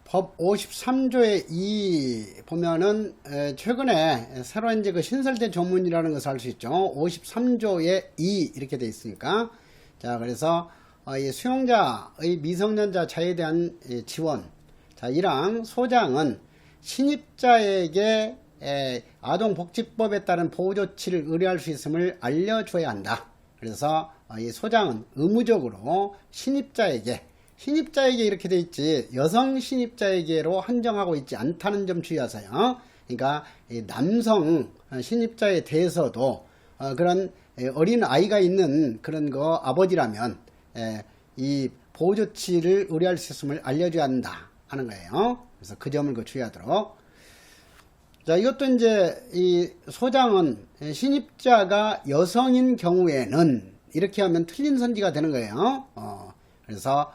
법 53조의 2 보면은 최근에 새로 이제 그 신설된 조문이라는 것을 알 수 있죠. 53조의 2 이렇게 돼 있으니까. 자, 그래서 이 수용자의 미성년자 자에 대한 지원. 자, 1항 소장은 신입자에게 아동복지법에 따른 보호조치를 의뢰할 수 있음을 알려줘야 한다. 그래서 이 소장은 의무적으로 신입자에게 이렇게 돼 있지 여성 신입자에게로 한정하고 있지 않다는 점 주의하세요. 그러니까 남성 신입자에 대해서도 그런 어린 아이가 있는 그런 거 아버지라면 이 보호조치를 의뢰할 수 있음을 알려줘야 한다 하는 거예요. 그래서 그 점을 주의하도록. 자, 이것도 이제 이 소장은 신입자가 여성인 경우에는 이렇게 하면 틀린 선지가 되는 거예요. 그래서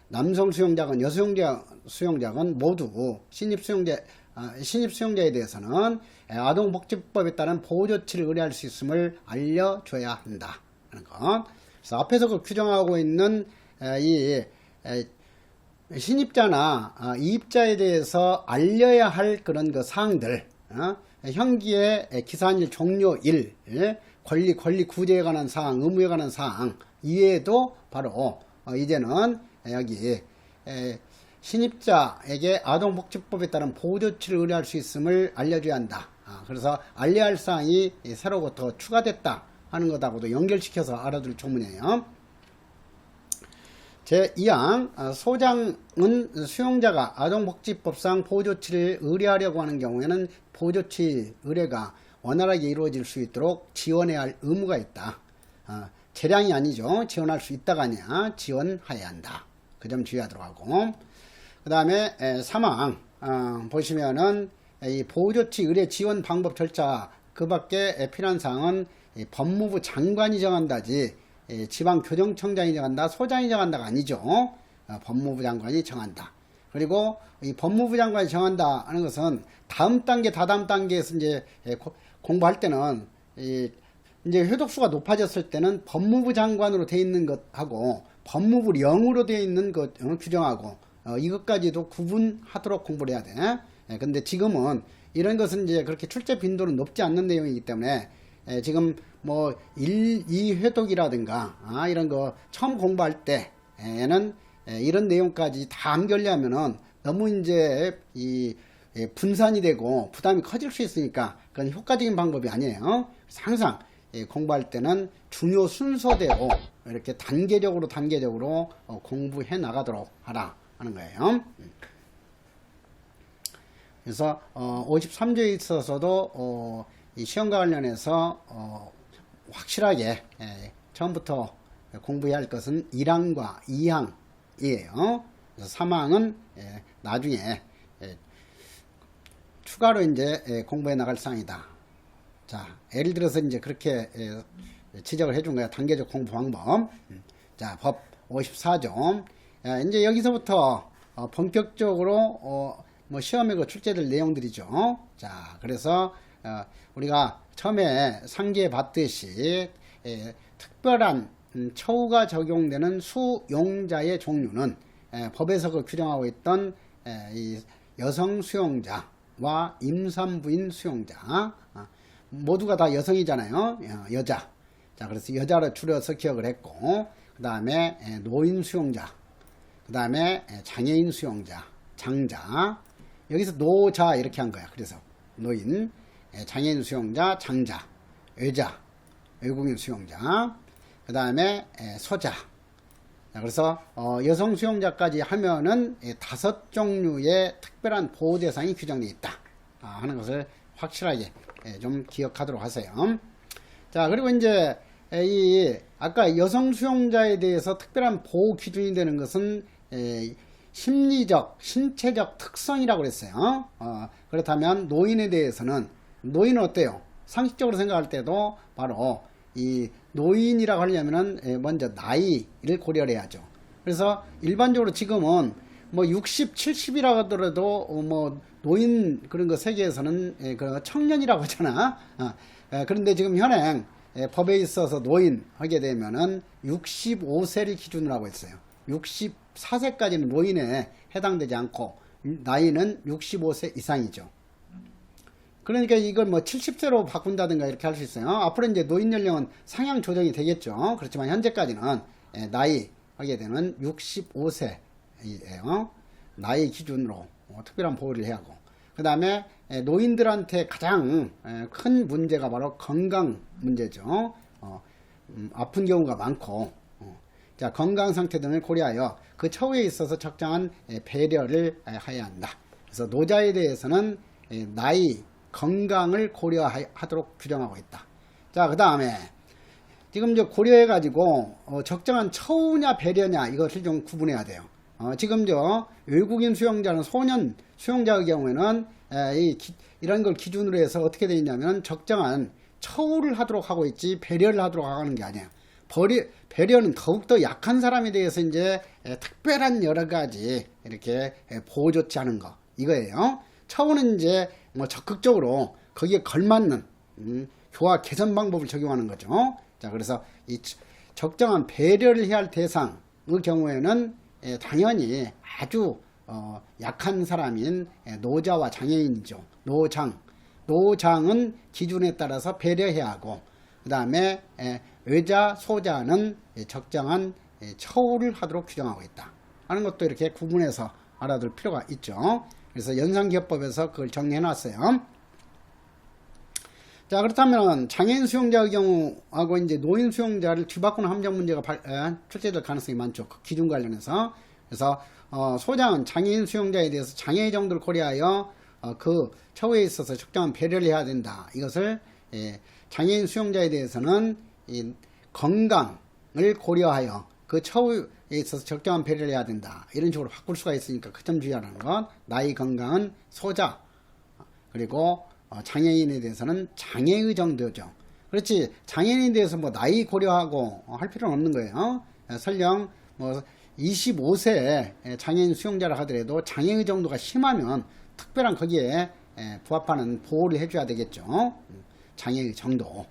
남성 수용자건 여성 수용자건 모두 신입 수용자에 대해서는 아동복지법에 따른 보호조치를 의뢰할 수 있음을 알려줘야 한다 하는 것. 그래서 앞에서 규정하고 있는 이 신입자나 이입자에 대해서 알려야 할 그런 그 사항들, 형기의 기산일 종료일, 권리 구제에 관한 사항, 의무에 관한 사항 이외에도 바로 이제는 여기 신입자에게 아동복지법에 따른 보호조치를 의뢰할 수 있음을 알려줘야 한다. 그래서 알려야 할 사항이 새로 더 추가됐다 하는 것하고도 연결시켜서 알아둘 조문이에요. 제2항 소장은 수용자가 아동복지법상 보호조치를 의뢰하려고 하는 경우에는 보호조치 의뢰가 원활하게 이루어질 수 있도록 지원해야 할 의무가 있다. 재량이 아니죠. 지원할 수 있다가 아니야. 지원해야 한다. 그 점 주의하도록 하고. 그 다음에 3항 보시면은 이 보호조치 의뢰 지원 방법 절차 그 밖에 필요한 사항은 법무부 장관이 정한다지 지방교정청장이 정한다, 소장이 정한다가 아니죠. 법무부 장관이 정한다. 그리고 이 법무부 장관이 정한다 하는 것은 다음 단계, 다다음 단계에서 이제 공부할 때는 이제 회독수가 높아졌을 때는 법무부 장관으로 되어 있는 것하고 법무부령으로 되어 있는 것 규정하고 이것까지도 구분하도록 공부를 해야 돼. 근데 지금은 이런 것은 이제 그렇게 출제 빈도는 높지 않는 내용이기 때문에 지금 뭐 1, 2회독이라든가 이런 거 처음 공부할 때에는 이런 내용까지 다 암결려하면은 너무 이제 분산이 되고 부담이 커질 수 있으니까 그건 효과적인 방법이 아니에요. 그래서 항상 공부할 때는 중요 순서대로 이렇게 단계적으로 공부해 나가도록 하라 하는 거예요. 그래서 53조에 있어서도 이 시험과 관련해서 확실하게 처음부터 공부해야 할 것은 1항과 2항이에요. 그래서 3항은 나중에 추가로 이제 공부해 나갈 사항이다. 자, 예를 들어서 이제 그렇게 지적을 해준 거야. 단계적 공부 방법. 자, 법 54조. 이제 여기서부터 본격적으로 뭐 시험에 출제될 내용들이죠. 자, 그래서 우리가 처음에 상기해 봤듯이 특별한 처우가 적용되는 수용자의 종류는 법에서 규정하고 있던 이 여성 수용자와 임산부인 수용자 모두가 다 여성이잖아요. 여자. 자, 그래서 여자로 줄여서 기억을 했고, 그 다음에 노인 수용자, 그 다음에 장애인 수용자, 장자. 여기서 노자 이렇게 한 거야. 그래서 노인, 장애인 수용자, 장자, 외자, 외국인 수용자, 그 다음에 소자. 자, 그래서 여성 수용자까지 하면은 5종류의 특별한 보호 대상이 규정되어 있다 하는 것을 확실하게 좀 기억하도록 하세요. 자, 그리고 이제 아까 여성 수용자에 대해서 특별한 보호 기준이 되는 것은 심리적, 신체적 특성이라고 그랬어요. 그렇다면 노인에 대해서는 노인은 어때요? 상식적으로 생각할 때도 바로 이 노인이라고 하려면은 먼저 나이를 고려를 해야죠. 그래서 일반적으로 지금은 뭐 60, 70이라고 하더라도 뭐 노인 그런 거 세계에서는 그 청년이라고 하잖아. 그런데 지금 현행 법에 있어서 노인 하게 되면은 65세를 기준으로 하고 있어요. 64세까지는 노인에 해당되지 않고 나이는 65세 이상이죠. 그러니까 이걸 뭐 70세로 바꾼다든가 이렇게 할 수 있어요. 앞으로 이제 노인 연령은 상향 조정이 되겠죠. 그렇지만 현재까지는 나이 하게 되는 65세예요. 나이 기준으로 특별한 보호를 해야 하고, 그 다음에 노인들한테 가장 큰 문제가 바로 건강 문제죠. 아픈 경우가 많고, 자, 건강 상태 등을 고려하여 그 처우에 있어서 적정한 배려를 해야 한다. 그래서 노자에 대해서는 나이, 건강을 고려하도록 규정하고 있다. 자, 그 다음에 지금 이제 고려해가지고 적정한 처우냐 배려냐 이것을 좀 구분해야 돼요. 지금 외국인 수용자는 소년 수용자의 경우에는 이런 걸 기준으로 해서 어떻게 되어 있냐면 적정한 처우를 하도록 하고 있지 배려를 하도록 하는 게 아니에요. 배려는 더욱더 약한 사람에 대해서 이제 특별한 여러 가지 이렇게 보호 조치하는 거 이거예요. 처우는 이제 뭐 적극적으로 거기에 걸맞는 교화 개선 방법을 적용하는 거죠. 자, 그래서 이 적정한 배려를 해야 할 대상의 경우에는 당연히 아주 약한 사람인 노자와 장애인이죠. 노장은 기준에 따라서 배려해야 하고, 그 다음에 외자, 소자는 적정한 처우를 하도록 규정하고 있다 하는 것도 이렇게 구분해서 알아둘 필요가 있죠. 그래서 연상기업법에서 그걸 정리해 놨어요. 자, 그렇다면 장애인 수용자의 경우하고 이제 노인 수용자를 뒤바꾸는 함정 문제가 출제될 가능성이 많죠. 그 기준 관련해서. 그래서 소장은 장애인 수용자에 대해서 장애 정도를 고려하여 그 처우에 있어서 적정한 배려를 해야 된다. 이것을 장애인 수용자에 대해서는 이 건강을 고려하여 그 처우에 있어서 적정한 배려를 해야 된다. 이런 식으로 바꿀 수가 있으니까 그 점 주의하라는 것. 나이, 건강은 소자, 그리고 장애인에 대해서는 장애의 정도죠. 그렇지, 장애인에 대해서 뭐 나이 고려하고 할 필요는 없는 거예요. 설령 뭐 25세 장애인 수용자라 하더라도 장애의 정도가 심하면 특별한 거기에 부합하는 보호를 해줘야 되겠죠. 장애의 정도.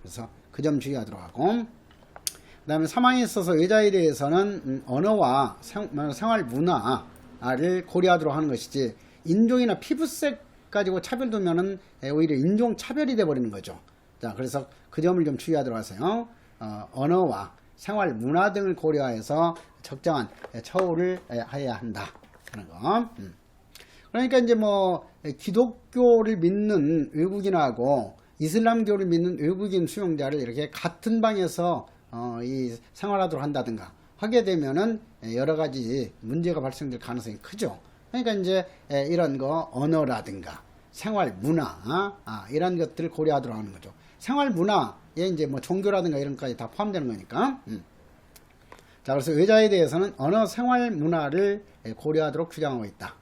그래서 그 점 주의하도록 하고, 그 다음에 사망에 있어서 외자에 대해서는 언어와 생활 문화를 고려하도록 하는 것이지, 인종이나 피부색 가지고 차별 두면은 오히려 인종 차별이 돼 버리는 거죠. 자, 그래서 그 점을 좀 주의하도록 하세요. 언어와 생활 문화 등을 고려해서 적정한 처우를 해야 한다 하는 거. 그러니까 이제 뭐 기독교를 믿는 외국인하고 이슬람교를 믿는 외국인 수용자를 이렇게 같은 방에서 이 생활하도록 한다든가 하게 되면은 여러 가지 문제가 발생될 가능성이 크죠. 그러니까 이제 이런 거 언어라든가 생활 문화 이런 것들을 고려하도록 하는 거죠. 생활 문화에 이제 뭐 종교라든가 이런 것까지 다 포함되는 거니까. 자, 그래서 외자에 대해서는 언어 생활 문화를 고려하도록 규정하고 있다.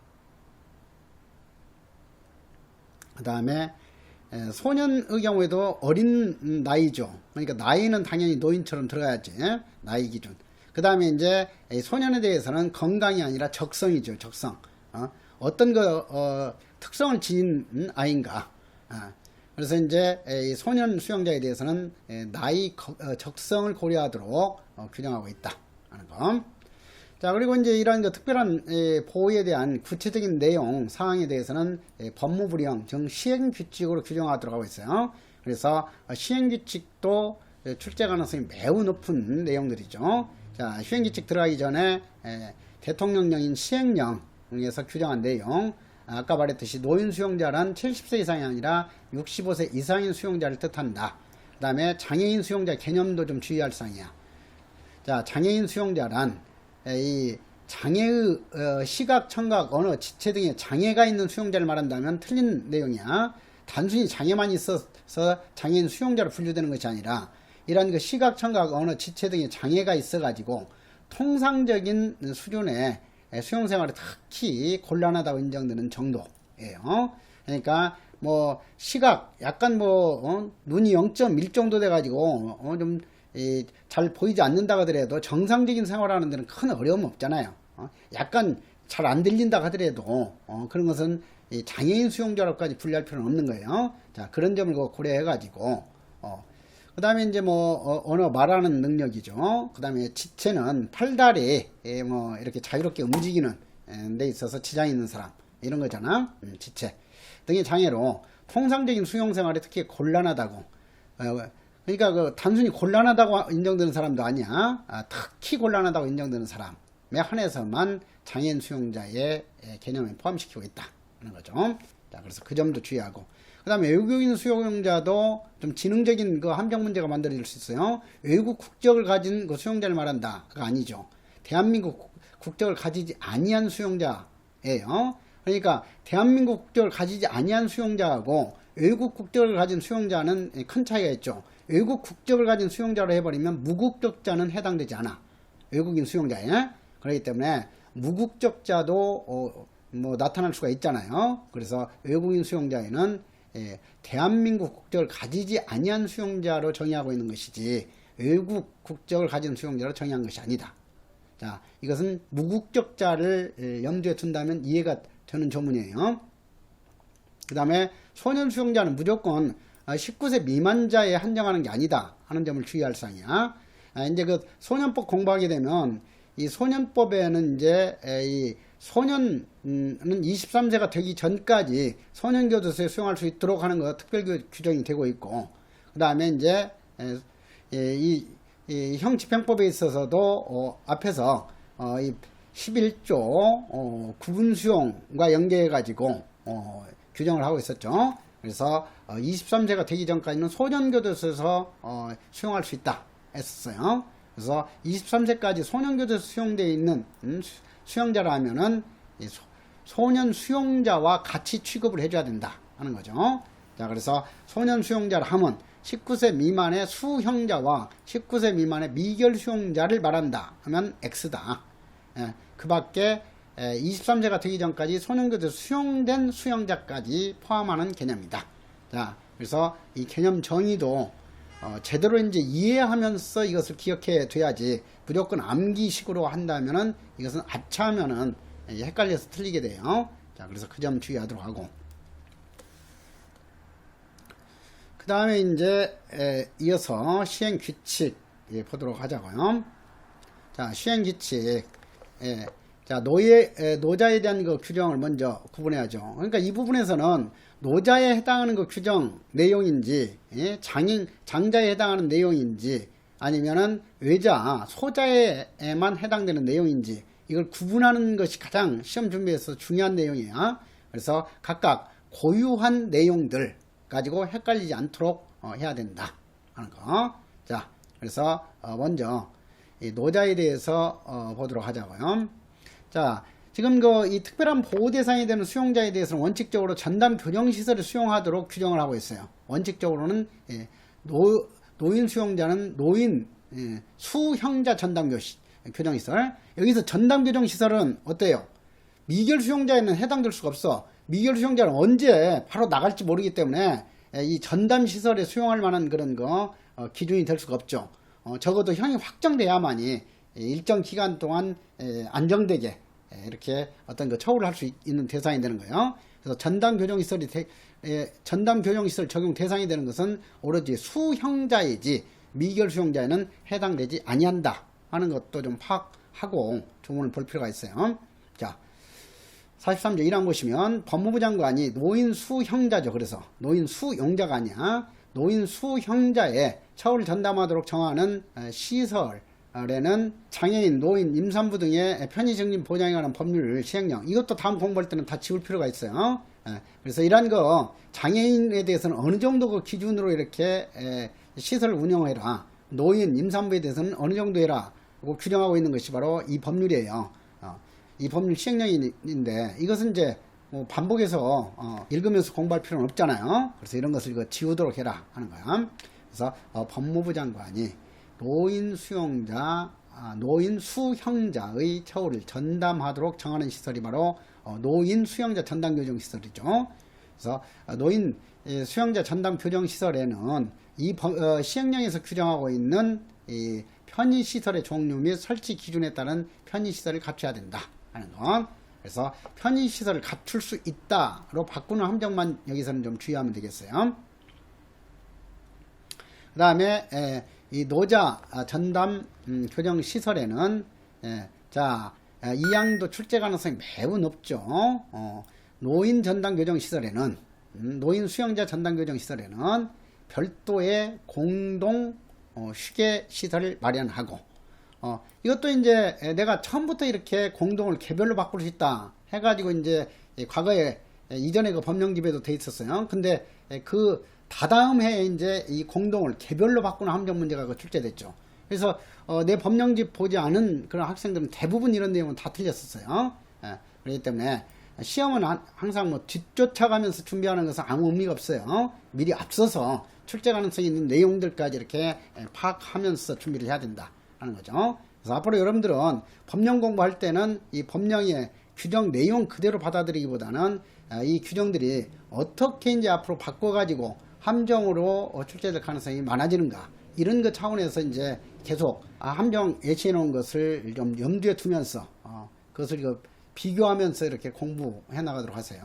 그 다음에 소년의 경우에도 어린 나이죠. 그러니까 나이는 당연히 노인처럼 들어가야지. 나이 기준. 그 다음에 이제 소년에 대해서는 건강이 아니라 적성이죠. 적성. 어떤 특성을 지닌 아이인가. 그래서 이제 소년 수용자에 대해서는 나이 적성을 고려하도록 규정하고 있다 하는 거. 자, 그리고 이제 이러한 특별한 보호에 대한 구체적인 내용 사항에 대해서는 법무부령 즉 시행규칙으로 규정하도록 하고 있어요. 그래서 시행규칙도 출제 가능성이 매우 높은 내용들이죠. 자, 시행규칙 들어가기 전에 대통령령인 시행령에서 규정한 내용, 아까 말했듯이 노인 수용자란 70세 이상이 아니라 65세 이상인 수용자를 뜻한다. 그 다음에 장애인 수용자 개념도 좀 주의할 사항이야. 자, 장애인 수용자란 이 장애의 시각, 청각, 언어, 지체 등의 장애가 있는 수용자를 말한다면 틀린 내용이야. 단순히 장애만 있어서 장애인 수용자로 분류되는 것이 아니라 이런 그 시각, 청각, 언어, 지체 등의 장애가 있어가지고 통상적인 수준의 수용생활이 특히 곤란하다고 인정되는 정도예요. 그러니까 뭐 시각 약간 눈이 0.1 정도 돼가지고 좀 잘 보이지 않는다 하더라도 정상적인 생활하는 데는 큰 어려움 없잖아요. 약간 잘 안 들린다 하더라도 그런 것은 장애인 수용자로까지 분류할 필요는 없는 거예요. 자, 그런 점을 고려해 가지고 그 다음에 이제 언어 말하는 능력이죠. 그 다음에 지체는 팔다리 뭐 이렇게 자유롭게 움직이는 데 있어서 지장이 있는 사람 이런 거잖아. 지체 등의 장애로 통상적인 수용생활이 특히 곤란하다고 그러니까 그 단순히 곤란하다고 인정되는 사람도 아니야. 특히 곤란하다고 인정되는 사람에 한해서만 장애인 수용자의 개념에 포함시키고 있다 하는 거죠. 자, 그래서 그 점도 주의하고 그 다음에 외국인 수용자도 좀 지능적인 그 함정 문제가 만들어질 수 있어요. 외국 국적을 가진 그 수용자를 말한다. 그거 아니죠. 대한민국 국적을 가지지 아니한 수용자예요. 그러니까 대한민국 국적을 가지지 아니한 수용자하고 외국 국적을 가진 수용자는 큰 차이가 있죠. 외국 국적을 가진 수용자로 해버리면 무국적자는 해당되지 않아. 외국인 수용자에. 그렇기 때문에 무국적자도 뭐 나타날 수가 있잖아요. 그래서 외국인 수용자에는 대한민국 국적을 가지지 아니한 수용자로 정의하고 있는 것이지 외국 국적을 가진 수용자로 정의한 것이 아니다. 자, 이것은 무국적자를 염두에 둔다면 이해가 되는 조문이에요. 그 다음에 소년 수용자는 무조건 19세 미만자에 한정하는 게 아니다 하는 점을 주의할 사항이야. 이제 그 소년법 공부하게 되면 이 소년법에는 이제 이 소년은 23세가 되기 전까지 소년교도소에 수용할 수 있도록 하는 거 특별 규정이 되고 있고, 그 다음에 이제 이 형집행법에 있어서도 앞에서 이 11조 구분 수용과 연계해 가지고 규정을 하고 있었죠. 그래서 23세가 되기 전까지는 소년교도소에서 수용할 수 있다 했었어요. 그래서 23세까지 소년교도소 수용되어 있는 수용자라 하면은 소년 수용자와 같이 취급을 해줘야 된다 하는 거죠. 자, 그래서 소년 수용자를 하면 19세 미만의 수형자와 19세 미만의 미결 수용자를 말한다 하면 X다. 그 밖에 23세가 되기 전까지 소년교도소 수용된 수용자까지 포함하는 개념이다. 자, 그래서 이 개념 정의도 제대로 이제 이해하면서 이것을 기억해 둬야지 무조건 암기식으로 한다면은 이것은 아차하면은 헷갈려서 틀리게 돼요. 자, 그래서 그 점 주의하도록 하고. 그 다음에 이제 이어서 시행 규칙 보도록 하자고요. 자, 시행 규칙. 자, 노자에 대한 그 규정을 먼저 구분해야죠. 그러니까 이 부분에서는 노자에 해당하는 그 규정 내용인지, 장자에 해당하는 내용인지, 아니면은 외자, 소자에만 해당되는 내용인지, 이걸 구분하는 것이 가장 시험 준비에서 중요한 내용이에요. 그래서 각각 고유한 내용들 가지고 헷갈리지 않도록 해야 된다 하는 거. 자, 그래서 먼저 이 노자에 대해서 보도록 하자고요. 자, 지금 이 특별한 보호 대상이 되는 수용자에 대해서는 원칙적으로 전담 교정시설을 수용하도록 규정을 하고 있어요. 원칙적으로는 노인 수용자는 노인 수형자 전담 교정시설. 여기서 전담 교정시설은 어때요? 미결 수용자에는 해당될 수가 없어. 미결 수용자는 언제 바로 나갈지 모르기 때문에 이 전담 시설에 수용할 만한 그런 기준이 될 수가 없죠. 적어도 형이 확정돼야만이 일정 기간 동안 안정되게 이렇게 어떤 처우를 할 수 있는 대상이 되는 거예요. 그래서 전담 교정시설이 전담 교정시설 적용 대상이 되는 것은 오로지 수형자이지 미결 수용자에는 해당되지 아니한다 하는 것도 좀 파악하고 조문을 볼 필요가 있어요. 자, 43조 1항 보시면 법무부 장관이 노인 수형자죠. 그래서 노인 수용자가 아니야. 노인 수형자의 처우를 전담하도록 정하는 시설에는 장애인, 노인, 임산부 등의 편의증진 보장에 관한 법률 시행령, 이것도 다음 공부할 때는 다 지울 필요가 있어요. 그래서 이러한 장애인에 대해서는 어느 정도 그 기준으로 이렇게 시설을 운영해라, 노인, 임산부에 대해서는 어느 정도 해라 고 규정하고 있는 것이 바로 이 법률이에요. 이 법률 시행령인데 이것은 이제 반복해서 읽으면서 공부할 필요는 없잖아요. 그래서 이런 것을 지우도록 해라 하는 거야. 그래서 법무부 장관이 노인 수용자, 노인 수형자의 처우를 전담하도록 정하는 시설이 바로 노인 수형자 전담교정시설이죠. 그래서 노인 수형자 전담교정시설에는 이 시행령에서 규정하고 있는 이 편의시설의 종류 및 설치 기준에 따른 편의시설을 갖춰야 된다 하는 것. 그래서 편의시설을 갖출 수 있다로 바꾸는 함정만 여기서는 좀 주의하면 되겠어요. 그 다음에 이 노자 전담 교정시설에는 자, 이양도 출제 가능성이 매우 높죠. 노인 전담 교정 시설에는 노인 수용자 전담 교정 시설에는 별도의 공동 휴게 시설을 마련하고 이것도 이제 내가 처음부터 이렇게 공동을 개별로 바꿀 수 있다 해가지고 이제 과거에 이전에 그 법령집에도 돼 있었어요. 근데 그 다다음 해에 이제 이 공동을 개별로 바꾸는 함정 문제가 출제됐죠. 그래서 내 법령집 보지 않은 그런 학생들은 대부분 이런 내용은 다 틀렸었어요. 그렇기 때문에 시험은 항상 뭐 뒤쫓아가면서 준비하는 것은 아무 의미가 없어요. 미리 앞서서 출제 가능성이 있는 내용들까지 이렇게 파악하면서 준비를 해야 된다 하는 거죠. 그래서 앞으로 여러분들은 법령 공부할 때는 이 법령의 규정 내용 그대로 받아들이기보다는 이 규정들이 어떻게 이제 앞으로 바꿔가지고 함정으로 출제될 가능성이 많아지는가 이런 것 차원에서 이제 계속 함정 예시해 놓은 것을 좀 염두에 두면서 그것을 비교하면서 이렇게 공부해 나가도록 하세요.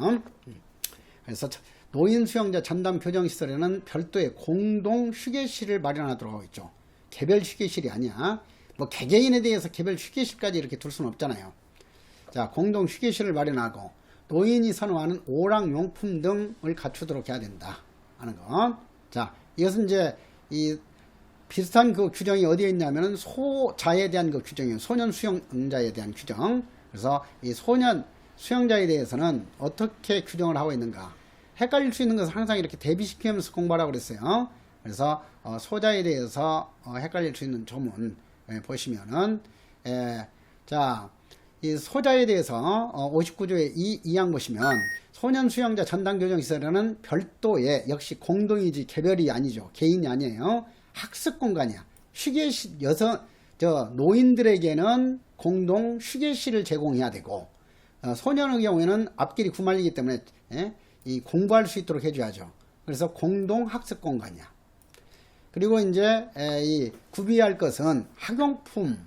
그래서 노인 수용자 전담 교정 시설에는 별도의 공동 휴게실을 마련하도록 하고 있죠. 개별 휴게실이 아니야. 뭐 개개인에 대해서 개별 휴게실까지 이렇게 둘 수는 없잖아요. 자, 공동 휴게실을 마련하고 노인이 선호하는 오락용품 등을 갖추도록 해야 된다 하는 거. 자, 이것은 이제 이 비슷한 그 규정이 어디에 있냐면은 소자에 대한 그 규정이에요. 소년 수용자에 대한 규정. 그래서 이 소년 수용자에 대해서는 어떻게 규정을 하고 있는가. 헷갈릴 수 있는 것을 항상 이렇게 대비시키면서 공부하라고 그랬어요. 그래서 소자에 대해서 헷갈릴 수 있는 조문 보시면은 자, 이 소자에 대해서 59조의 2항 보시면 소년 수용자 전담 교정 시설에는 별도의 역시 공동이지 개별이 아니죠. 개인이 아니에요. 학습 공간이야. 휴게실 노인들에게는 공동 휴게실을 제공해야 되고 소년의 경우에는 앞길이 구말리기 때문에 이 공부할 수 있도록 해줘야죠. 그래서 공동 학습 공간이야. 그리고 이제 이 구비할 것은 학용품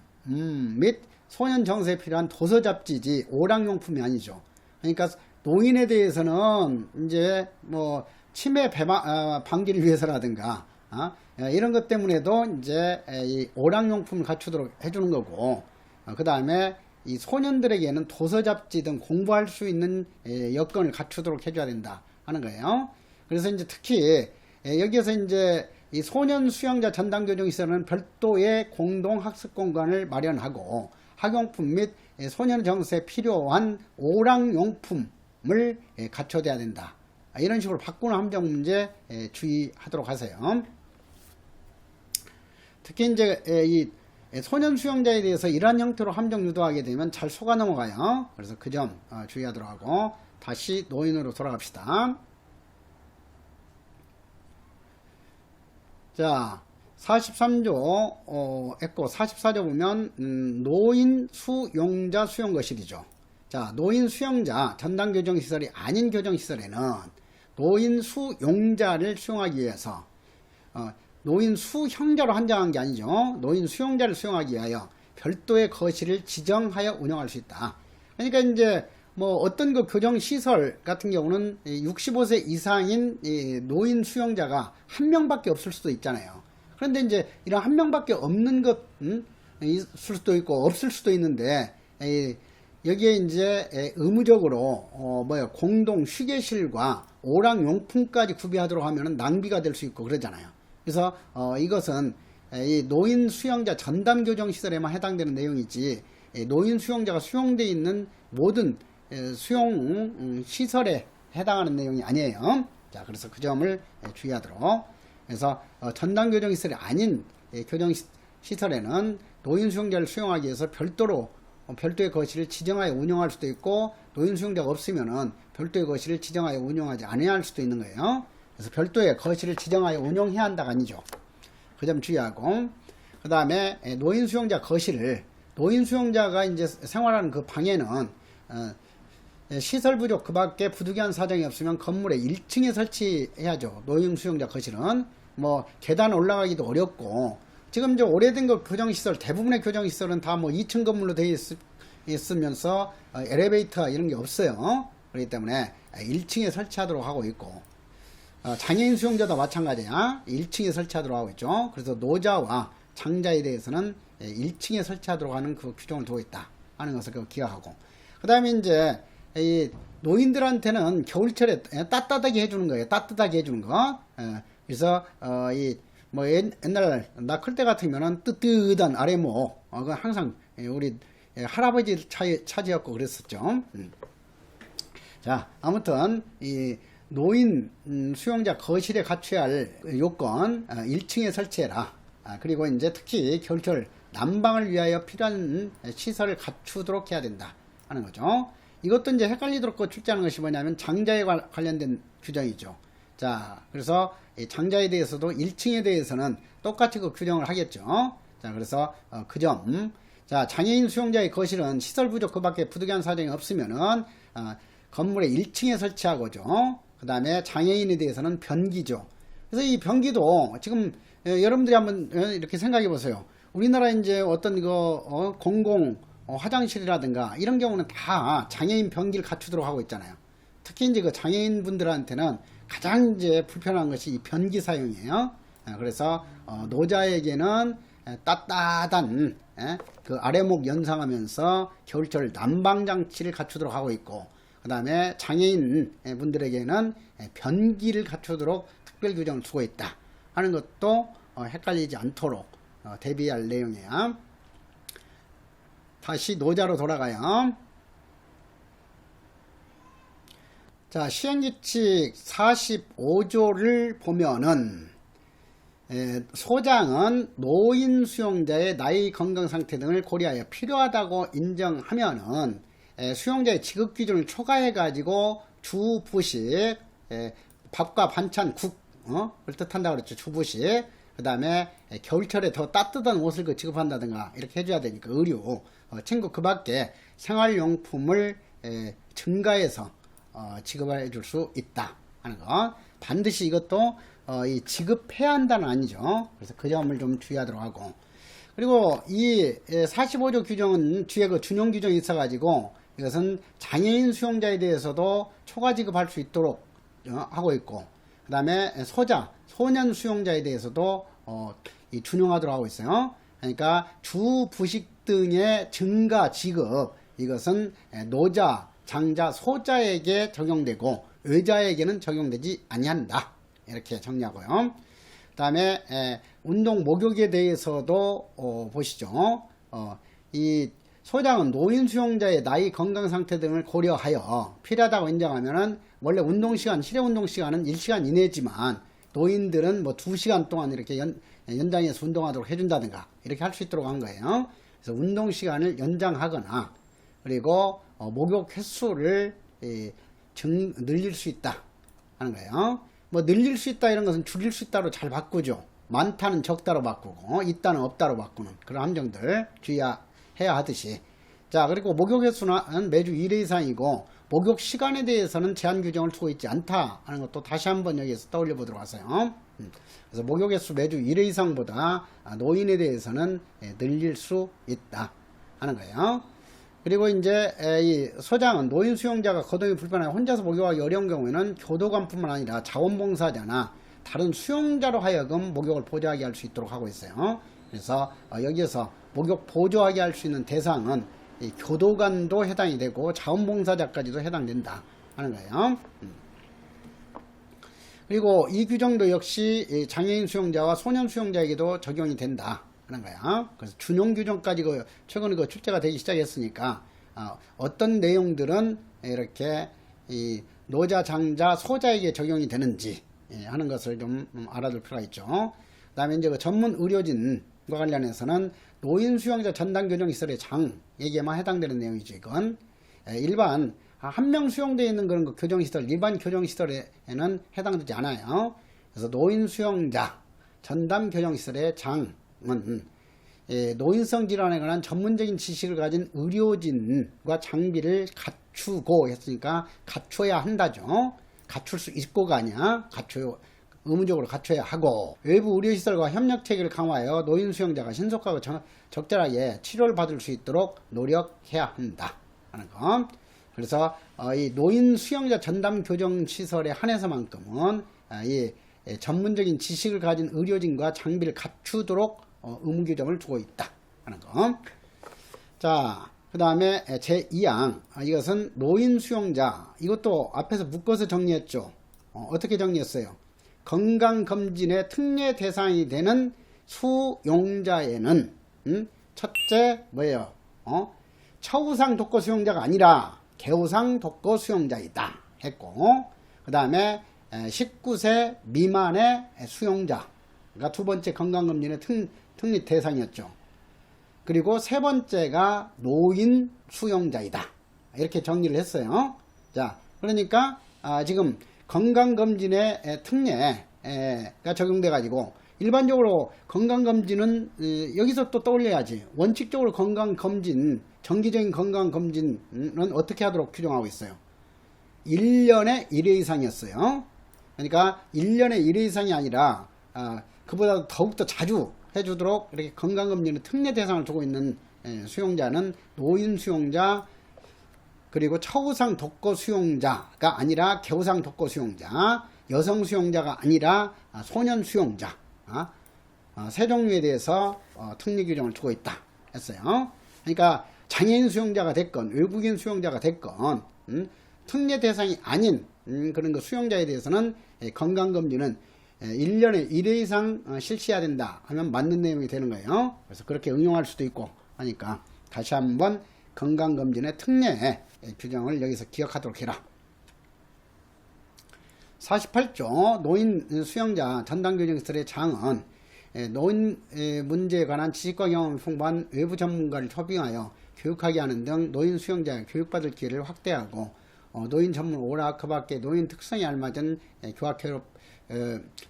및 소년 정서에 필요한 도서 잡지지 오락용품이 아니죠. 그러니까 노인에 대해서는 이제 뭐 치매 방지를 위해서라든가 이런 것 때문에도 이제 이 오락용품을 갖추도록 해주는 거고 그 다음에 이 소년들에게는 도서 잡지 등 공부할 수 있는 여건을 갖추도록 해줘야 된다 하는 거예요. 그래서 이제 특히 여기에서 이제 이 소년 수용자 전담 교정 시설은 별도의 공동 학습 공간을 마련하고 학용품 및 소년 정서에 필요한 오락용품을 갖춰야 된다. 이런 식으로 바꾸는 함정 문제 주의하도록 하세요. 특히 이제 이 소년 수용자에 대해서 이러한 형태로 함정 유도하게 되면 잘 속아 넘어가요. 그래서 그 점 주의하도록 하고 다시 노인으로 돌아갑시다. 자, 43조 했고 44조 보면 노인 수용자 수용거실이죠. 자, 노인 수용자 전담 교정시설이 아닌 교정시설에는 노인 수용자를 수용하기 위해서 노인 수형자로 한정한 게 아니죠. 노인 수용자를 수용하기 위하여 별도의 거실을 지정하여 운영할 수 있다. 그러니까 이제 뭐 어떤 그 교정시설 같은 경우는 65세 이상인 노인 수용자가 한 명밖에 없을 수도 있잖아요. 그런데 이제 이런 한 명밖에 없는 것 있을 수도 있고 없을 수도 있는데 여기에 이제 의무적으로 공동 휴게실과 오락용품까지 구비하도록 하면 낭비가 될 수 있고 그러잖아요. 그래서 이것은 이 노인 수용자 전담 교정 시설에만 해당되는 내용이지 노인 수용자가 수용되어 있는 모든 수용 시설에 해당하는 내용이 아니에요. 자, 그래서 그 점을 주의하도록. 그래서 전담 교정 시설이 아닌 교정 시설에는 노인 수용자를 수용하기 위해서 별도의 거실을 지정하여 운영할 수도 있고 노인 수용자가 없으면은 별도의 거실을 지정하여 운영하지 않아야 할 수도 있는 거예요. 그래서 별도의 거실을 지정하여 운영해야 한다가 아니죠. 그 점 주의하고 그 다음에 노인 수용자 거실을 노인 수용자가 이제 생활하는 그 방에는 시설 부족 그 밖에 부득이한 사정이 없으면 건물의 1층에 설치해야죠. 노인 수용자 거실은 뭐 계단 올라가기도 어렵고 지금 이제 오래된 그 교정시설 대부분의 교정시설은 다 뭐 2층 건물로 되어 있으면서 엘리베이터 이런 게 없어요. 그렇기 때문에 1층에 설치하도록 하고 있고 장애인 수용자도 마찬가지야. 1층에 설치하도록 하고 있죠. 그래서 노자와 장자에 대해서는 1층에 설치하도록 하는 그 규정을 두고 있다. 하는 것을 기억하고, 그 다음에 이제 이 노인들한테는 겨울철에 따뜻하게 해주는 거예요. 따뜻하게 해주는 거. 그래서 뭐 옛날 나 클 때 같으면은 뜨뜻한 아래목, 그건 항상 우리 할아버지 차지였고 그랬었죠. 자, 아무튼 이 노인 수용자 거실에 갖춰야 할 요건 1층에 설치해라. 그리고 이제 특히 겨울철 난방을 위하여 필요한 시설을 갖추도록 해야 된다 하는 거죠. 이것도 이제 헷갈리도록 출제하는 것이 뭐냐면 장자에 관련된 규정이죠. 자, 그래서 장자에 대해서도 1층에 대해서는 똑같이 그 규정을 하겠죠. 자, 그래서 그 점. 자, 장애인 수용자의 거실은 시설 부족 그 밖에 부득이한 사정이 없으면은 건물의 1층에 설치하고죠. 그 다음에 장애인에 대해서는 변기죠. 그래서 이 변기도 지금 여러분들이 한번 이렇게 생각해 보세요. 우리나라 이제 어떤 공공 화장실이라든가 이런 경우는 다 장애인 변기를 갖추도록 하고 있잖아요. 특히 이제 그 장애인 분들한테는 가장 이제 불편한 것이 이 변기 사용이에요. 그래서 노자에게는 따뜻한 그 아래목 연상하면서 겨울철 난방 장치를 갖추도록 하고 있고, 그 다음에 장애인 분들에게는 변기를 갖추도록 특별 규정을 두고 있다 하는 것도 헷갈리지 않도록 대비할 내용이에요. 다시 노자로 돌아가요. 자, 시행규칙 45조를 보면은 소장은 노인 수용자의 나이, 건강 상태 등을 고려하여 필요하다고 인정하면은 수용자의 지급 기준을 초과해 가지고 주 부식, 밥과 반찬, 국을 뜻한다고 그랬죠. 주 부식. 그 다음에 겨울철에 더 따뜻한 옷을 지급한다든가 이렇게 해줘야 되니까 의류, 친구 그 밖에 생활용품을 증가해서 지급해 줄 수 있다 하는 거. 반드시 이것도 이 지급해야 한다는 아니죠. 그래서 그 점을 좀 주의하도록 하고, 그리고 이 45조 규정은 뒤에 그 준용 규정이 있어 가지고 이것은 장애인 수용자에 대해서도 초과 지급할 수 있도록 하고 있고, 그 다음에 소년 수용자에 대해서도 이 준용하도록 하고 있어요. 그러니까 주 부식 등의 증가 지급, 이것은 노자, 장자, 소자에게 적용되고 의자에게는 적용되지 아니한다, 이렇게 정리하고요. 그 다음에 운동 목욕에 대해서도 보시죠. 이 소장은 노인 수용자의 나이, 건강 상태 등을 고려하여 필요하다고 인정하면은 원래 운동시간, 실외 운동시간은 1시간 이내지만 노인들은 뭐 2시간 동안 이렇게 연장해서 운동하도록 해준다든가 이렇게 할 수 있도록 한 거예요. 그래서 운동시간을 연장하거나, 그리고 목욕 횟수를 늘릴 수 있다 하는 거예요. 뭐 늘릴 수 있다 이런 것은 줄일 수 있다로 잘 바꾸죠. 많다는 적다로 바꾸고 있다는 없다로 바꾸는 그런 함정들 주의해야 하듯이. 자, 그리고 목욕 횟수는 매주 1회 이상이고 목욕 시간에 대해서는 제한 규정을 두고 있지 않다 하는 것도 다시 한번 여기에서 떠올려 보도록 하세요. 그래서 목욕 횟수 매주 1회 이상보다 노인에 대해서는 늘릴 수 있다 하는 거예요. 그리고 이제 이 소장은 노인 수용자가 거동이 불편하여 혼자서 목욕하기 어려운 경우에는 교도관뿐만 아니라 자원봉사자나 다른 수용자로 하여금 목욕을 보조하게 할 수 있도록 하고 있어요. 그래서 여기에서 목욕 보조하게 할 수 있는 대상은 이 교도관도 해당이 되고 자원봉사자까지도 해당된다 하는 거예요. 그리고 이 규정도 역시 장애인 수용자와 소년 수용자에게도 적용이 된다 하는 거야. 그래서 준용 규정까지 최근에 출제가 되기 시작했으니까 어떤 내용들은 이렇게 이 노자, 장자, 소자에게 적용이 되는지 하는 것을 좀 알아둘 필요가 있죠. 그 다음에 이제 전문 의료진과 관련해서는 노인 수용자 전담 교정시설의 장에게만 해당되는 내용이죠. 이건 일반 한 명 수용되어 있는 그런 교정시설, 일반 교정시설에는 해당되지 않아요. 그래서 노인 수용자 전담 교정시설의 장은 노인성 질환에 관한 전문적인 지식을 가진 의료진과 장비를 갖추고 했으니까 갖춰야 한다죠. 갖출 수 있고가 아니야. 의무적으로 갖춰야 하고, 외부 의료시설과 협력체계를 강화하여 노인 수용자가 신속하고 적절하게 치료를 받을 수 있도록 노력해야 한다 하는 거. 그래서 이 노인 수용자 전담 교정시설에 한해서만큼은 이 전문적인 지식을 가진 의료진과 장비를 갖추도록 의무 규정을 두고 있다 하는 거. 자, 그 다음에 제2항, 이것은 노인 수용자. 이것도 앞에서 묶어서 정리했죠. 어떻게 정리했어요? 건강검진의 특례 대상이 되는 수용자에는 첫째 뭐예요? 처우상 독거 수용자가 아니라 개우상 독거 수용자이다 했고, 그 다음에 19세 미만의 수용자가 두 번째 건강검진의 특례 대상이었죠. 그리고 세 번째가 노인 수용자이다. 이렇게 정리를 했어요. 자, 그러니까 지금 건강검진의 특례가 적용돼 가지고 일반적으로 건강검진은 여기서 또 떠올려야지. 원칙적으로 건강검진, 정기적인 건강검진은 어떻게 하도록 규정하고 있어요? 1년에 1회 이상이었어요. 그러니까 1년에 1회 이상이 아니라 그보다 더욱더 자주 해주도록 이렇게 건강검진의 특례 대상을 두고 있는 수용자는 노인 수용자, 그리고 처우상 독거 수용자가 아니라 개우상 독거 수용자, 여성 수용자가 아니라 소년 수용자, 세 종류에 대해서 특례 규정을 두고 있다 했어요. 그러니까 장애인 수용자가 됐건 외국인 수용자가 됐건 특례 대상이 아닌 그런 그 수용자에 대해서는 건강검진은 1년에 1회 이상 실시해야 된다 하면 맞는 내용이 되는 거예요. 그래서 그렇게 응용할 수도 있고 하니까 다시 한번 건강검진의 특례 규정을 여기서 기억하도록 해라. 48조 노인 수용자 전담교정시설의 장은 노인 문제에 관한 지식과 경험을 풍부한 외부 전문가를 초빙하여 교육하게 하는 등 노인 수용자의 교육받을 기회를 확대하고 노인 전문 오락 그 밖에 노인 특성에 알맞은 교학교육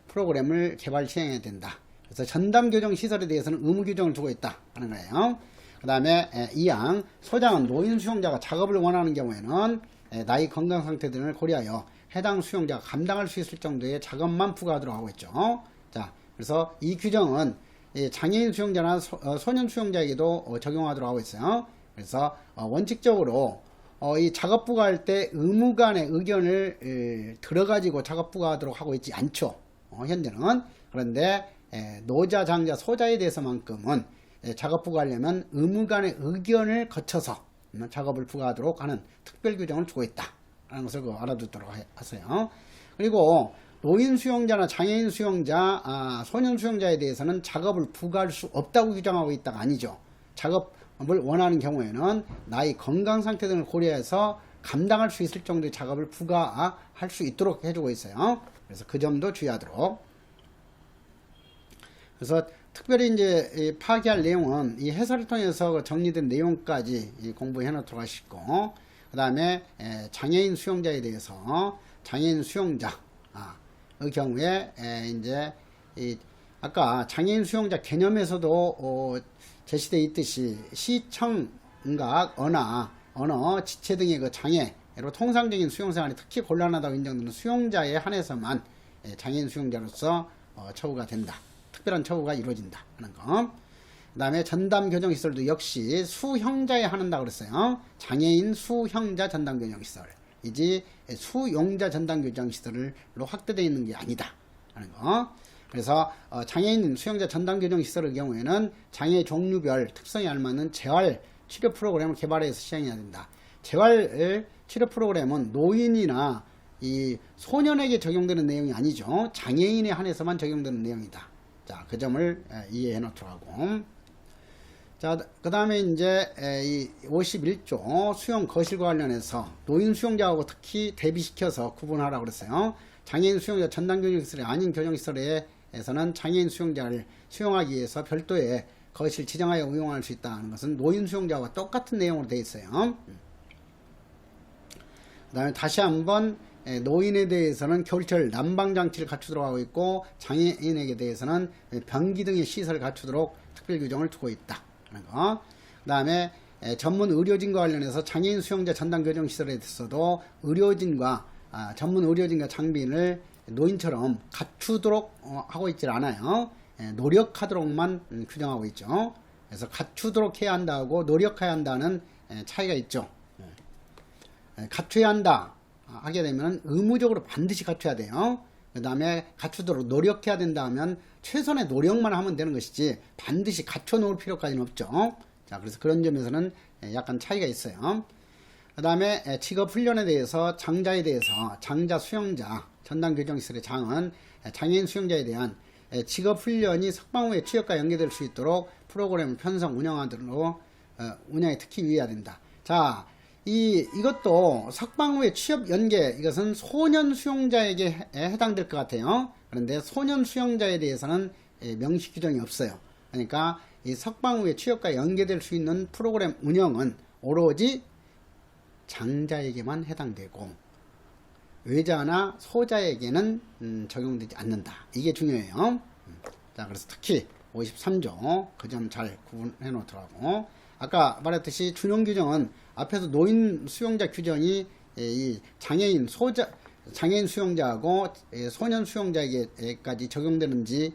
프로그램을 개발 시행해야 된다. 그래서 전담교정 시설에 대해서는 의무 규정을 두고 있다 하는 거예요. 그 다음에 2항 소장은 노인 수용자가 작업을 원하는 경우에는 나이 건강 상태 등을 고려하여 해당 수용자가 감당할 수 있을 정도의 작업만 부과하도록 하고 있죠. 자, 그래서 이 규정은 장애인 수용자나 소년 수용자에게도 적용하도록 하고 있어요. 그래서 원칙적으로 이 작업 부과할 때 의무간의 의견을 들어가지고 작업 부과하도록 하고 있지 않죠. 현재는. 그런데 노자, 장자, 소자에 대해서만큼은 작업 부과하려면 의무간의 의견을 거쳐서 작업을 부과하도록 하는 특별 규정을 두고 있다 라는 것을 알아두도록 하세요. 그리고 노인 수용자나 장애인 수용자, 소년 수용자에 대해서는 작업을 부과할 수 없다고 규정하고 있다가 아니죠. 작업을 원하는 경우에는 나이 건강 상태 등을 고려해서 감당할 수 있을 정도의 작업을 부과할 수 있도록 해주고 있어요. 그래서 그 점도 주의하도록. 그래서 특별히 이제 파악할 내용은 이 해설을 통해서 정리된 내용까지 공부해 놓도록 하시고, 그 다음에 장애인 수용자에 대해서 장애인 수용자의 경우에 이제 아까 장애인 수용자 개념에서도 제시되어 있듯이 시청각, 언어, 지체 등의 그 장애로 통상적인 수용생활이 특히 곤란하다고 인정되는 수용자에 한해서만 장애인 수용자로서 처우가 된다. 특별한 처우가 이루어진다 하는 거. 그 다음에 전담교정시설도 역시 수형자에 한한다 그랬어요. 장애인 수형자 전담교정시설 이지 수용자 전담교정시설로 확대되어 있는 게 아니다 하는 거. 그래서 장애인 수용자 전담교정시설의 경우에는 장애 종류별 특성에 알맞는 재활 치료 프로그램을 개발해서 시행해야 된다. 재활 치료 프로그램은 노인이나 이 소년에게 적용되는 내용이 아니죠. 장애인에 한해서만 적용되는 내용이다. 자, 그 점을 이해해 놓도록 하고. 자, 그 다음에 이제 이 51조 수용 거실과 관련해서 노인 수용자하고 특히 대비시켜서 구분하라고 그랬어요. 장애인 수용자 전담교정시설이 아닌 교정시설에서는 장애인 수용자를 수용하기 위해서 별도의 거실 지정하여 운용할 수 있다는 것은 노인 수용자와 똑같은 내용으로 되어 있어요. 그 다음에 다시 한번 노인에 대해서는 겨울철 난방장치를 갖추도록 하고 있고, 장애인에게 대해서는 변기 등의 시설을 갖추도록 특별 규정을 두고 있다 하는 거. 그 다음에 전문 의료진과 관련해서 장애인 수용자 전담교정시설에 대해서도 의료진과 전문 의료진과 장비인을 노인처럼 갖추도록 하고 있질 않아요. 노력하도록만 규정하고 있죠. 그래서 갖추도록 해야 한다고 노력해야 한다는 차이가 있죠. 갖춰야 한다 하게 되면 의무적으로 반드시 갖춰야 돼요. 그 다음에 갖추도록 노력해야 된다 하면 최선의 노력만 하면 되는 것이지 반드시 갖춰 놓을 필요까지는 없죠. 자, 그래서 그런 점에서는 약간 차이가 있어요. 그 다음에 직업훈련에 대해서 장자에 대해서 장자 수용자 전담교정시설의 장은 장애인 수용자에 대한 직업훈련이 석방 후에 취업과 연계될 수 있도록 프로그램 편성 운영하도록 운영에 특히 유의해야 된다. 자, 이것도 석방 후에 취업 연계, 이것은 소년 수용자에게 해당될 것 같아요. 그런데 소년 수용자에 대해서는 명시 규정이 없어요. 그러니까 이 석방 후에 취업과 연계될 수 있는 프로그램 운영은 오로지 장자에게만 해당되고 외자나 소자에게는 적용되지 않는다. 이게 중요해요. 자, 그래서 특히 53조 그 점 잘 구분해 놓더라고. 아까 말했듯이 준용 규정은 앞에서 노인 수용자 규정이 이 장애인 수용자하고 소년 수용자에게까지 적용되는지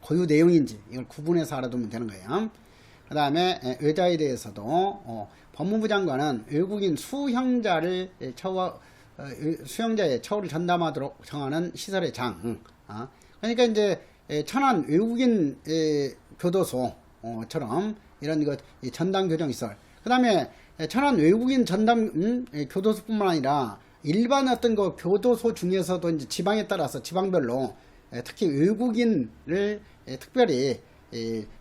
고유 내용인지 이걸 구분해서 알아두면 되는 거예요. 그 다음에 외자에 대해서도 법무부 장관은 외국인 수형자의 처우를 전담하도록 정하는 시설의 장. 그러니까 이제 천안 외국인 교도소처럼 이런 전담 교정시설. 그 다음에 천안 외국인 전담 교도소뿐만 아니라 일반 어떤 교도소 중에서도 이제 지방에 따라서 지방별로 특히 외국인을 특별히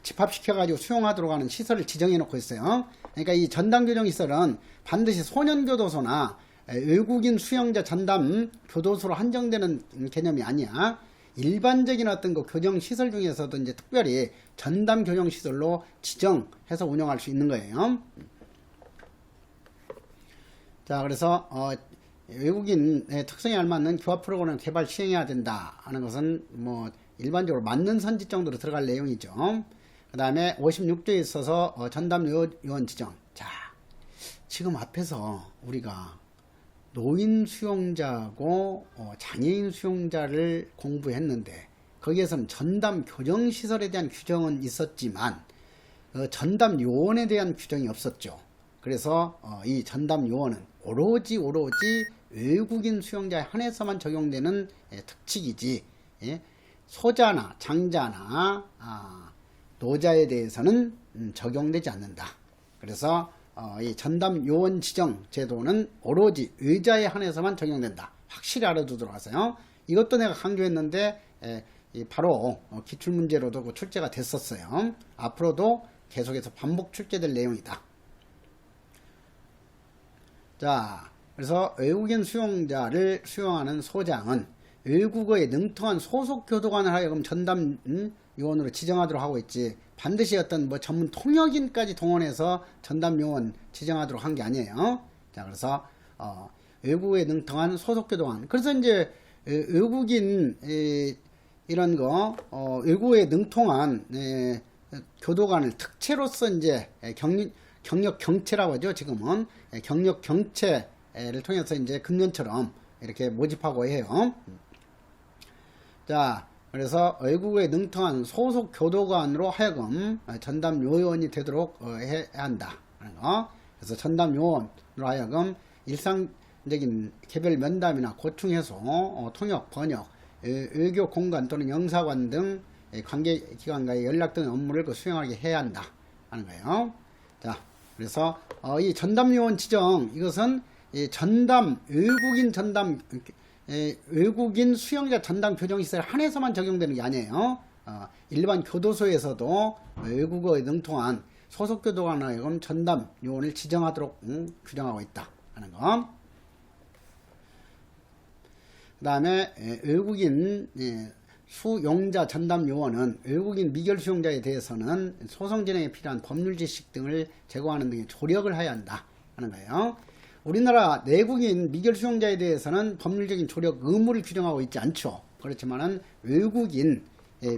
집합시켜가지고 수용하도록 하는 시설을 지정해 놓고 있어요. 그러니까 이 전담교정시설은 반드시 소년교도소나 외국인 수용자 전담 교도소로 한정되는 개념이 아니야. 일반적인 어떤 교정시설 중에서도 이제 특별히 전담교정시설로 지정해서 운영할 수 있는 거예요. 자, 그래서 외국인의 특성에 알맞는 교화 프로그램 개발 시행해야 된다 하는 것은 뭐 일반적으로 맞는 선지 정도로 들어갈 내용이죠. 그 다음에 56조에 있어서 전담 요원 지정. 자, 지금 앞에서 우리가 노인 수용자하고 장애인 수용자를 공부했는데 거기에서는 전담 교정시설에 대한 규정은 있었지만 전담 요원에 대한 규정이 없었죠. 그래서 이 전담 요원은 오로지 외국인 수용자에 한해서만 적용되는 특칙이지 소자나 장자나 노자에 대해서는 적용되지 않는다. 그래서 이 전담 요원 지정 제도는 오로지 의자에 한해서만 적용된다. 확실히 알아두도록 하세요. 이것도 내가 강조했는데 바로 기출문제로도 출제가 됐었어요. 앞으로도 계속해서 반복 출제될 내용이다. 자, 그래서 외국인 수용자를 수용하는 소장은 외국어에 능통한 소속 교도관을 하여금 전담 요원으로 지정하도록 하고 있지, 반드시 어떤 전문 통역인까지 동원해서 전담 요원 지정하도록 한 게 아니에요. 자, 그래서 외국어에 능통한 소속 교도관. 그래서 이제 외국인 이런 외국어에 능통한 교도관을 특채로서 이제 경력 경채라고 하죠. 지금은 경력 경채를 통해서 이제 금년처럼 이렇게 모집하고 해요. 자, 그래서 외국어에 능통한 소속 교도관으로 하여금 전담 요원이 되도록 해야 한다. 그래서 전담 요원으로 하여금 일상적인 개별 면담이나 고충 해소, 통역, 번역, 외교 공간 또는 영사관 등 관계기관과의 연락 등 업무를 수행하게 해야 한다 하는 거예요. 자, 그래서 이 전담 요원 지정, 이것은 외국인 수용자 전담 교정시설 한해서만 적용되는 게 아니에요. 일반 교도소에서도 외국어에 능통한 소속 교도관을 하여금 전담 요원을 지정하도록 규정하고 있다 하는 거. 그 다음에 외국인 수용자 전담 요원은 외국인 미결 수용자에 대해서는 소송 진행에 필요한 법률 지식 등을 제공하는 등의 조력을 해야 한다 하는 거예요. 우리나라 내국인 미결 수용자에 대해서는 법률적인 조력 의무를 규정하고 있지 않죠. 그렇지만은 외국인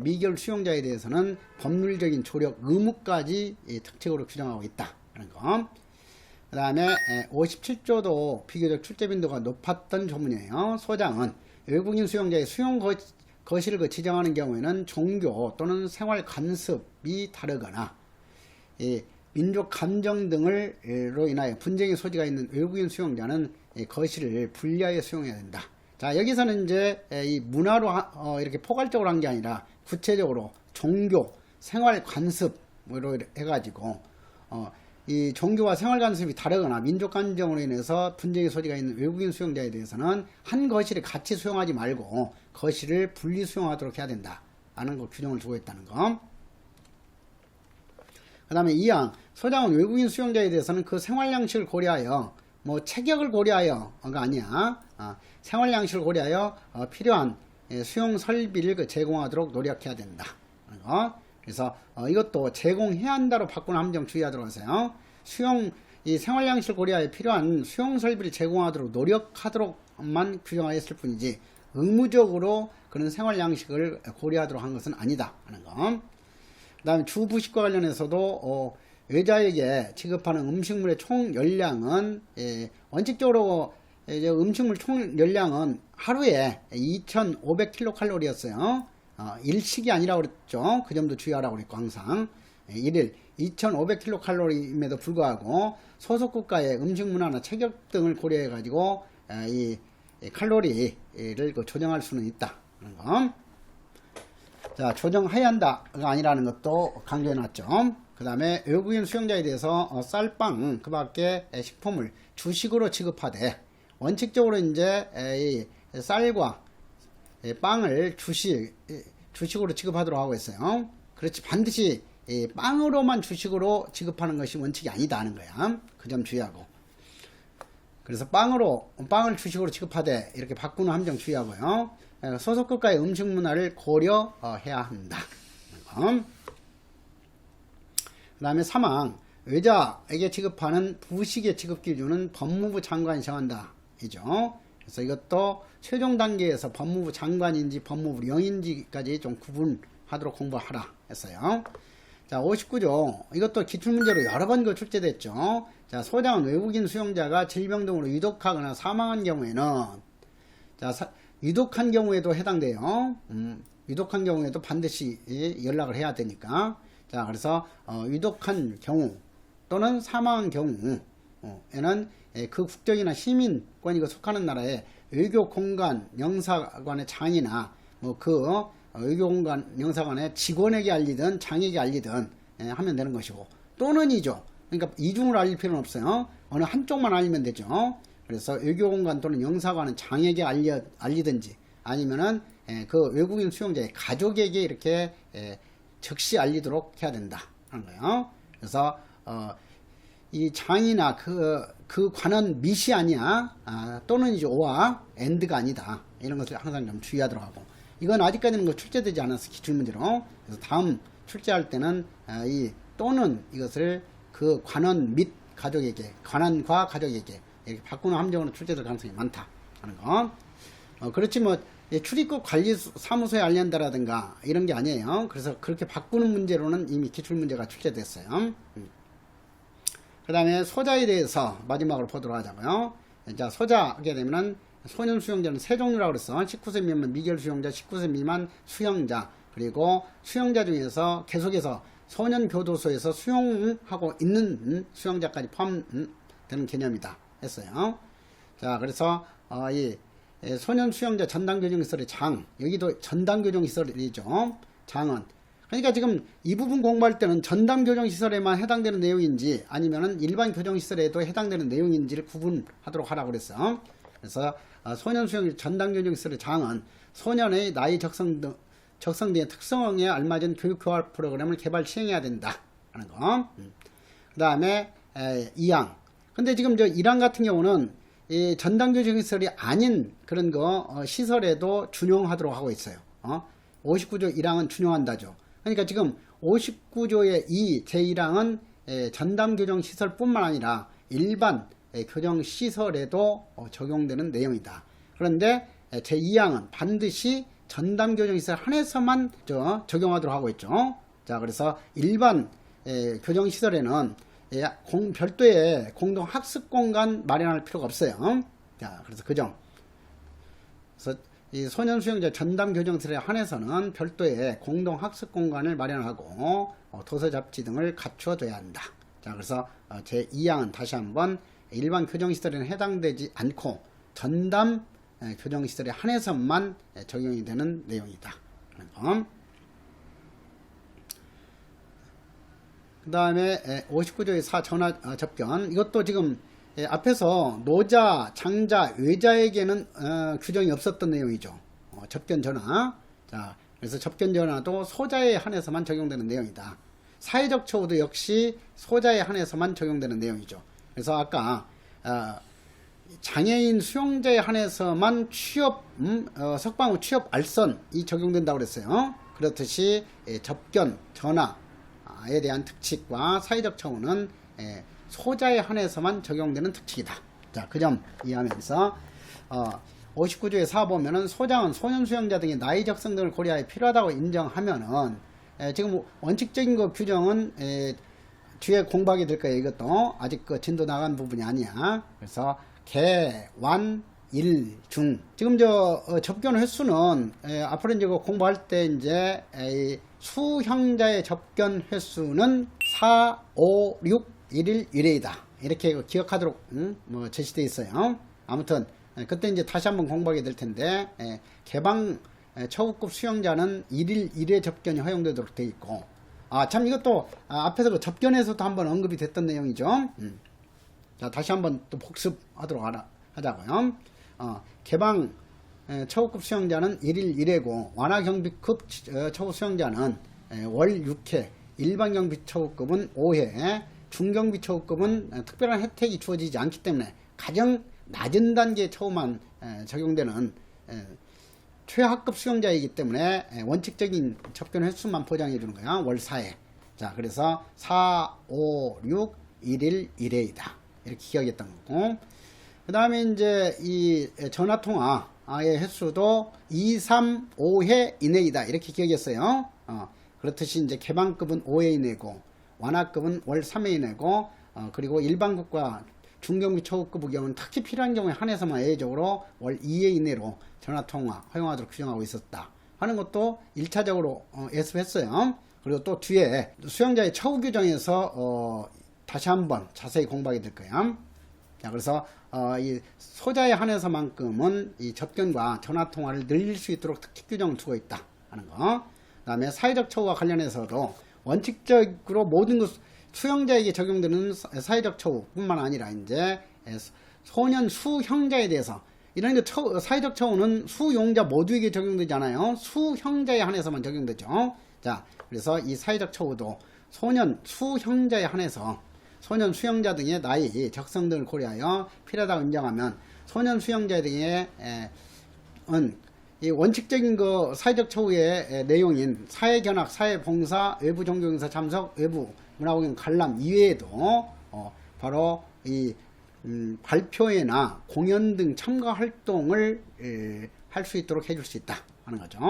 미결 수용자에 대해서는 법률적인 조력 의무까지 특칙으로 규정하고 있다 하는 거. 그 다음에 57조도 비교적 출제 빈도가 높았던 조문이에요. 소장은 외국인 수용자의 수용 거실을 지정하는 경우에는 종교 또는 생활 관습이 다르거나 민족 감정 등으로 인하여 분쟁의 소지가 있는 외국인 수용자는 거실을 분리하여 수용해야 된다. 자, 여기서는 이제 이 문화로 이렇게 포괄적으로 한 게 아니라 구체적으로 종교, 생활 관습으로 해가지고 이 종교와 생활 간섭이 다르거나 민족 감정으로 인해서 분쟁의 소지가 있는 외국인 수용자에 대해서는 한 거실을 같이 수용하지 말고 거실을 분리 수용하도록 해야 된다 라는 거 규정을 두고 있다는 거. 그 다음에 2항 소장은 외국인 수용자에 대해서는 그 생활 양식을 고려하여 뭐 체격을 고려하여가 아니야. 생활 양식을 고려하여 필요한 수용 설비를 제공하도록 노력해야 된다. 그래서 이것도 제공해야 한다로 바꾸는 함정 주의하도록 하세요. 이 생활 양식을 고려하여 필요한 수용 설비를 제공하도록 노력하도록만 규정하였을 뿐이지 의무적으로 그런 생활 양식을 고려하도록 한 것은 아니다 하는 거. 그 다음에 주부식과 관련해서도 외자에게 지급하는 음식물의 총 열량은 원칙적으로 이제 음식물 총 열량은 하루에 2,500kcal였어요. 일식이 아니라고 그랬죠. 그 점도 주의하라고 그랬고 항상 일일 2,500kcal임에도 불구하고 소속 국가의 음식 문화나 체격 등을 고려해 가지고 이 칼로리를 조정할 수는 있다. 자, 조정해야 한다가 아니라는 것도 강조해 놨죠. 그 다음에 외국인 수용자에 대해서 쌀빵 그 밖에 식품을 주식으로 취급하되 원칙적으로 이제 이 쌀과 빵을 주식으로 취급하도록 하고 있어요. 그렇지 반드시 빵으로만 주식으로 취급하는 것이 원칙이 아니다 하는 거야. 그 점 주의하고. 그래서 빵을 주식으로 취급하되 이렇게 바꾸는 함정 주의하고요. 소속 국가의 음식 문화를 고려해야 한다. 그 다음에 3항 외자에게 지급하는 부식의 지급 기준은 법무부 장관이 정한다. 이죠. 그래서 이것도 최종 단계에서 법무부 장관인지 법무부 영인지까지 좀 구분하도록 공부하라 했어요. 자, 59조. 이것도 기출문제로 여러 번 출제됐죠. 자, 소장은 외국인 수용자가 질병 등으로 유독하거나 사망한 경우에는, 자, 유독한 경우에도 해당돼요. 유독한 경우에도 반드시 연락을 해야 되니까. 자, 그래서, 유독한 경우 또는 사망한 경우에는 그 국적이나 시민권이 속하는 나라에 외교공간 영사관의 장이나 외교공간 영사관의 직원에게 알리든 장에게 알리든 하면 되는 것이고 또는이죠. 그러니까 이중으로 알릴 필요는 없어요. 어느 한쪽만 알리면 되죠. 그래서 외교공간 또는 영사관은 장에게 알리든지 아니면은 그 외국인 수용자의 가족에게 이렇게 즉시 알리도록 해야 된다 하는 거예요. 그래서 이 장이나 그 관원 밑이 아니야. 또는 이제 오와 엔드가 아니다. 이런 것을 항상 좀 주의하도록 하고. 이건 아직까지는 출제되지 않았어. 기출문제로. 그래서 다음 출제할 때는 이 또는 이것을 그 관원 및 가족에게, 관원과 가족에게 이렇게 바꾸는 함정으로 출제될 가능성이 많다 하는 거. 그렇지 뭐 출입국 관리 사무소에 알린다라든가 이런 게 아니에요. 그래서 그렇게 바꾸는 문제로는 이미 기출문제가 출제됐어요. 그 다음에 소자에 대해서 마지막으로 보도록 하자고요. 자, 소자 하게 되면은 소년 수용자는 세 종류라고 그랬어. 19세 미만 미결 수용자, 19세 미만 수용자, 그리고 수용자 중에서 계속해서 소년 교도소에서 수용하고 있는 수용자까지 포함되는 개념이다 했어요. 자, 그래서 이 소년 수용자 전담교정시설의 장, 여기도 전담교정시설이죠. 장은 그러니까 지금 이 부분 공부할 때는 전담교정시설에만 해당되는 내용인지 아니면은 일반 교정시설에도 해당되는 내용인지를 구분하도록 하라고 그랬어. 그래서 소년 수용 전담교정시설의 장은 소년의 나이 적성 등의 특성에 알맞은 교육 교화 프로그램을 개발 시행해야 된다 하는 거. 그 다음에 2항. 근데 지금 저 1항 같은 경우는 이 전담교정시설이 아닌 그런 거 시설에도 준용하도록 하고 있어요. 59조 1항은 준용한다죠. 그러니까 지금 59조의 제1항은 전담교정시설 뿐만 아니라 일반 교정시설에도 적용되는 내용이다. 그런데 제2항은 반드시 전담교정시설 한해서만 적용하도록 하고 있죠. 자, 그래서 일반 교정시설에는 별도의 공동학습공간 마련할 필요가 없어요. 자, 그래서 그 점. 그래서 이 소년 수용자 전담 교정시설에 한해서는 별도의 공동 학습 공간을 마련하고 도서 잡지 등을 갖추어둬야 한다. 자, 그래서 제 2항은 다시 한번 일반 교정시설에는 해당되지 않고 전담 교정시설에 한해서만 적용이 되는 내용이다. 그 다음에 59조의 4 전화 접견. 이것도 지금 앞에서 노자, 장자, 외자에게는 규정이 없었던 내용이죠. 접견 전화. 자, 그래서 접견 전화도 소자에 한해서만 적용되는 내용이다. 사회적 처우도 역시 소자에 한해서만 적용되는 내용이죠. 그래서 아까 장애인 수용자에 한해서만 취업, 석방 후 취업 알선이 적용된다고 그랬어요. 그렇듯이 접견, 전화에 대한 특칙과 사회적 처우는 소자에 한해서만 적용되는 특칙이다. 자, 그 점 이해하면서 59조의 4 보면은 소장은 소년 수용자 등의 나이 적성 등을 고려하여 필요하다고 인정하면은 지금 원칙적인 그 규정은 뒤에 공부하게 될 거예요. 이것도 아직 그 진도 나간 부분이 아니야. 그래서 개, 완, 일, 중. 지금 접견 횟수는 앞으로 이제 공부할 때 이제 수형자의 접견 횟수는 4, 5, 6, 1일 1회이다. 이렇게 기억하도록 뭐 제시되어 있어요. 아무튼 그때 이제 다시 한번 공부하게 될 텐데 개방 처우급 수용자는 1일 1회 접견이 허용되도록 되어 있고, 참 이것도 앞에서 그 접견에서도 한번 언급이 됐던 내용이죠. 자, 다시 한번 또 복습하도록 하자고요. 개방 처우급 수용자는 1일 1회고 완화 경비급 처우 수용자는 월 6회, 일반 경비 처우급은 5회, 중경비 처우급은 특별한 혜택이 주어지지 않기 때문에 가장 낮은 단계 처우만 적용되는 최하급 수용자이기 때문에 원칙적인 접견 횟수만 보장해 주는 거야. 월 4회. 자, 그래서 4, 5, 6, 1일 1회이다. 이렇게 기억했던 거고. 그 다음에 이제 이 전화통화의 횟수도 2, 3, 5회 이내이다. 이렇게 기억했어요. 그렇듯이 이제 개방급은 5회 이내고, 완화급은 월 3회 이내고, 그리고 일반급과 중경비 처우급의 경우는 특히 필요한 경우에 한해서만 예외적으로 월 2회 이내로 전화통화 허용하도록 규정하고 있었다 하는 것도 1차적으로 예습했어요. 그리고 또 뒤에 수용자의 처우 규정에서 다시 한번 자세히 공부하게 될 거야. 자, 그래서 이 소자에 한해서만큼은 이 접견과 전화통화를 늘릴 수 있도록 특히 규정을 두고 있다 하는 거. 그 다음에 사회적 처우와 관련해서도 원칙적으로 모든 수용자에게 적용되는 사회적 처우뿐만 아니라 이제 소년 수형자에 대해서 이런 게 사회적 처우는 수용자 모두에게 적용되지 않아요. 수형자에 한해서만 적용되죠. 자, 그래서 이 사회적 처우도 소년 수형자에 한해서 소년 수용자 등의 나이, 적성 등을 고려하여 필요하다고 인정하면 소년 수용자 등의 이 원칙적인 그 사회적 처우의 내용인 사회견학, 사회봉사, 외부 종교행사 참석, 외부 문화공연 관람 이외에도 바로 이 발표회나 공연 등 참가 활동을 할 수 있도록 해줄 수 있다 하는 거죠.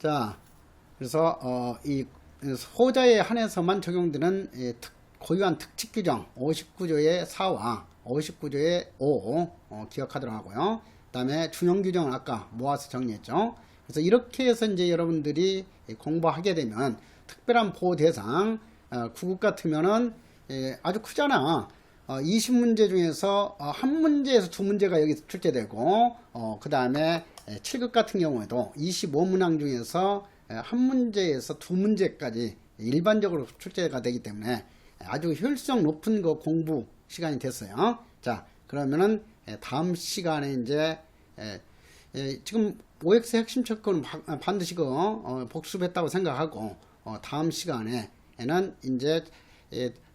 자, 그래서 이 소자에 한해서만 적용되는 고유한 특칙 규정 59조의 4와 59조의 5 기억하도록 하고요. 그 다음에 준용 규정을 아까 모아서 정리했죠. 그래서 이렇게 해서 이제 여러분들이 공부하게 되면 특별한 보호 대상 9급 같으면은 아주 크잖아. 20문제 중에서 한 문제에서 두 문제가 여기 출제되고, 그 다음에 7급 같은 경우에도 25문항 중에서 한 문제에서 두 문제까지 일반적으로 출제가 되기 때문에 아주 효율성 높은 그 공부 시간이 됐어요. 자, 그러면은 다음 시간에 이제 지금 OX 핵심 척도는 반드시 복습했다고 생각하고, 다음 시간에는 이제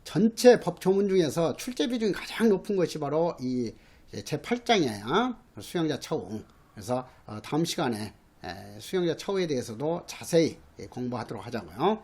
전체 법 조문 중에서 출제 비중이 가장 높은 것이 바로 이 제8장이에요. 수용자 처우. 그래서 다음 시간에 수용자 처우에 대해서도 자세히 공부하도록 하자고요.